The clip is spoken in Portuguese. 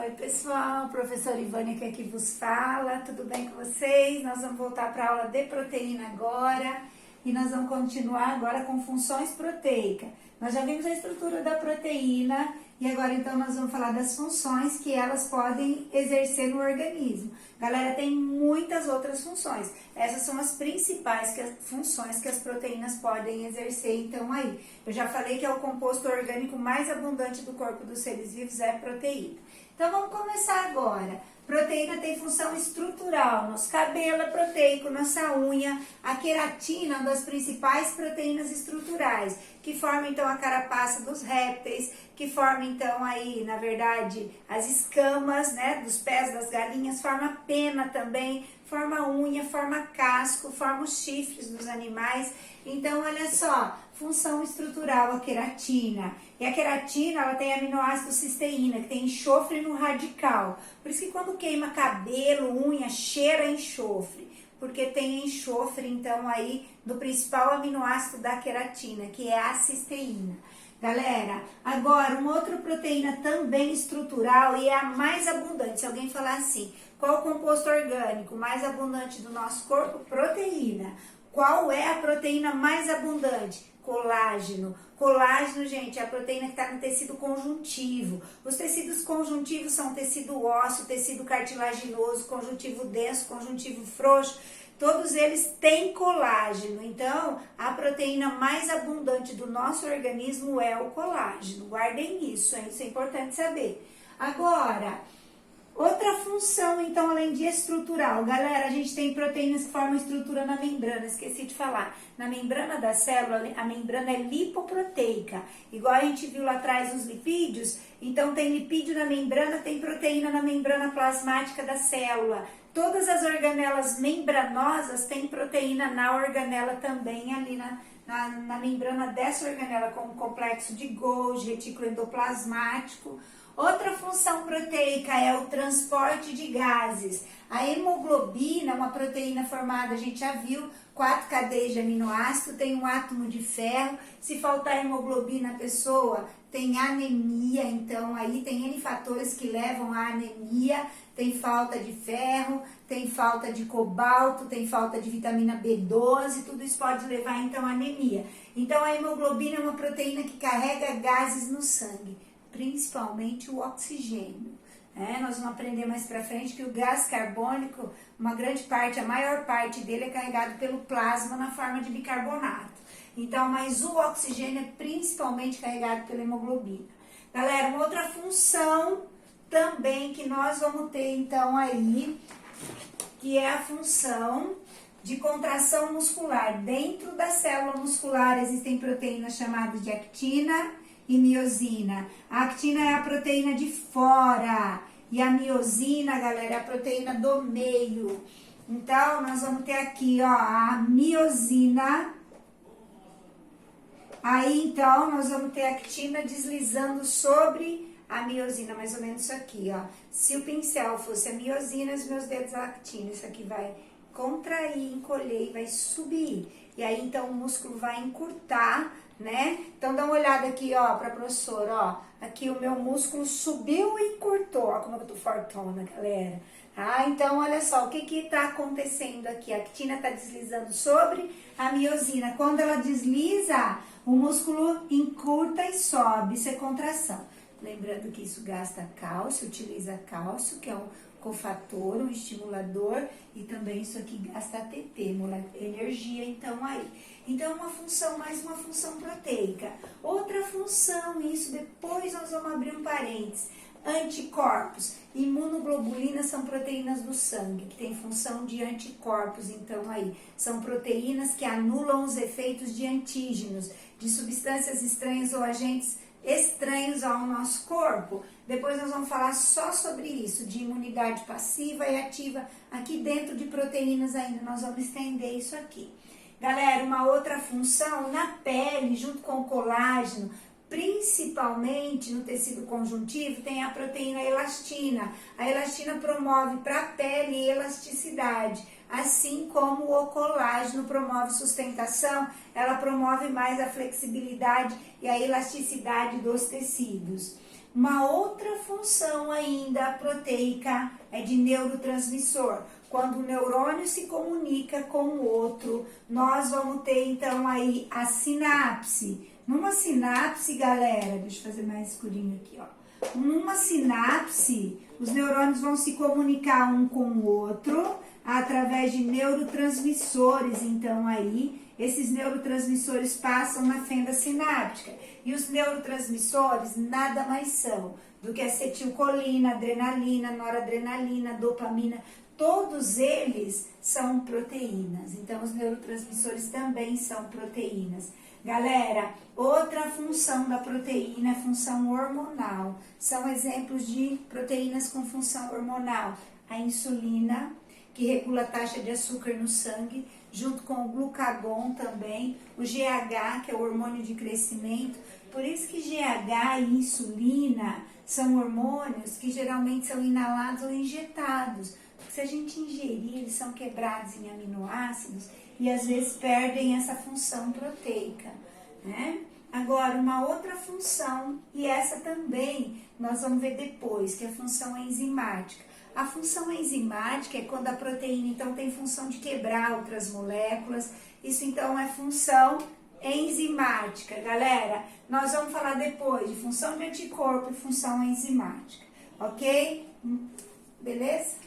Oi pessoal, professora Ivânia que aqui vos fala, tudo bem com vocês? Nós vamos voltar para a aula de proteína agora e nós vamos continuar agora com funções proteicas. Nós já vimos a estrutura da proteína e agora então nós vamos falar das funções que elas podem exercer no organismo. Galera, tem muitas outras funções, essas são as principais funções que as proteínas podem exercer então aí. Eu já falei que é o composto orgânico mais abundante do corpo dos seres vivos é proteína. Então vamos começar agora. Proteína tem função estrutural, nosso cabelo é proteico, nossa unha, a queratina é uma das principais proteínas estruturais, que forma então a carapaça dos répteis, que forma então aí, na verdade, as escamas, né, dos pés das galinhas, forma a pena também, forma unha, forma casco, forma os chifres dos animais. Então, olha só, função estrutural, a queratina. E a queratina, ela tem aminoácido cisteína, que tem enxofre no radical. Por isso que quando queima cabelo, unha, cheira enxofre. Porque tem enxofre, então, aí, do principal aminoácido da queratina, que é a cisteína. Galera, agora, uma outra proteína também estrutural e é a mais abundante. Se alguém falar assim, qual o composto orgânico mais abundante do nosso corpo? Proteína. Qual é a proteína mais abundante? Colágeno. Colágeno, gente, é a proteína que está no tecido conjuntivo. Os tecidos conjuntivos são tecido ósseo, tecido cartilaginoso, conjuntivo denso, conjuntivo frouxo. Todos eles têm colágeno. Então, a proteína mais abundante do nosso organismo é o colágeno. Guardem isso, hein? Isso é importante saber. Agora, outra função, então, além de estrutural. Galera, a gente tem proteínas que formam estrutura na membrana, esqueci de falar. Na membrana da célula, a membrana é lipoproteica. Igual a gente viu lá atrás os lipídios, então tem lipídio na membrana, tem proteína na membrana plasmática da célula. Todas as organelas membranosas têm proteína na organela também, ali na membrana dessa organela, como complexo de Golgi, retículo endoplasmático. Outra função proteica é o transporte de gases. A hemoglobina é uma proteína formada, a gente já viu, 4 cadeias de aminoácido, tem um átomo de ferro. Se faltar hemoglobina, a pessoa tem anemia, então aí tem N fatores que levam à anemia. Tem falta de ferro, tem falta de cobalto, tem falta de vitamina B12, tudo isso pode levar então à anemia. Então a hemoglobina é uma proteína que carrega gases no sangue, principalmente o oxigênio. Nós vamos aprender mais pra frente que o gás carbônico, uma grande parte, a maior parte dele é carregado pelo plasma na forma de bicarbonato. Então, mas o oxigênio é principalmente carregado pela hemoglobina. Galera, uma outra função também que nós vamos ter então aí, que é a função de contração muscular. Dentro da célula muscular existem proteínas chamadas de actina e miosina. A actina é a proteína de fora e a miosina, galera, é a proteína do meio. Então, nós vamos ter aqui, ó, a miosina. Aí, então, nós vamos ter a actina deslizando sobre a miosina, mais ou menos isso aqui, ó. Se o pincel fosse a miosina, os meus dedos a actina, isso aqui vai contrair, encolher e vai subir. E aí, então, o músculo vai encurtar, né? Então, dá uma olhada aqui, ó, pra professora, ó. Aqui o meu músculo subiu e encurtou, ó, como eu tô fortona, galera. Então, olha só, o que que tá acontecendo aqui? A actina tá deslizando sobre a miosina. Quando ela desliza, o músculo encurta e sobe, isso é contração. Lembrando que isso gasta cálcio, utiliza cálcio, que é um cofator, um estimulador, e também isso aqui gasta ATP, energia, então aí. Então, uma função, mais uma função proteica. Outra função, isso depois nós vamos abrir um parênteses. Anticorpos, imunoglobulinas são proteínas do sangue, que tem função de anticorpos, então aí. São proteínas que anulam os efeitos de antígenos, de substâncias estranhas ou agentes estranhos ao nosso corpo. Depois nós vamos falar só sobre isso, de imunidade passiva e ativa, aqui dentro de proteínas ainda, nós vamos estender isso aqui. Galera, uma outra função, na pele, junto com o colágeno, principalmente no tecido conjuntivo, tem a proteína elastina. A elastina promove para a pele elasticidade, assim como o colágeno promove sustentação, ela promove mais a flexibilidade e a elasticidade dos tecidos. Uma outra função ainda proteica é de neurotransmissor. Quando o neurônio se comunica com o outro, nós vamos ter então aí a sinapse. Numa sinapse, galera, deixa eu fazer mais escurinho aqui, ó. Numa sinapse, os neurônios vão se comunicar um com o outro através de neurotransmissores. Então aí, esses neurotransmissores passam na fenda sináptica. E os neurotransmissores nada mais são do que acetilcolina, adrenalina, noradrenalina, dopamina. Todos eles são proteínas. Então, os neurotransmissores também são proteínas. Galera, outra função da proteína é função hormonal. São exemplos de proteínas com função hormonal. A insulina, que regula a taxa de açúcar no sangue, junto com o glucagon também. O GH, que é o hormônio de crescimento. Por isso que GH e insulina são hormônios que geralmente são inalados ou injetados. Porque se a gente ingerir, eles são quebrados em aminoácidos e às vezes perdem essa função proteica, né? Agora, uma outra função, e essa também nós vamos ver depois, que é a função enzimática. A função enzimática é quando a proteína, então, tem função de quebrar outras moléculas. Isso, então, é função enzimática, galera. Nós vamos falar depois de função de anticorpo e função enzimática, ok? Beleza?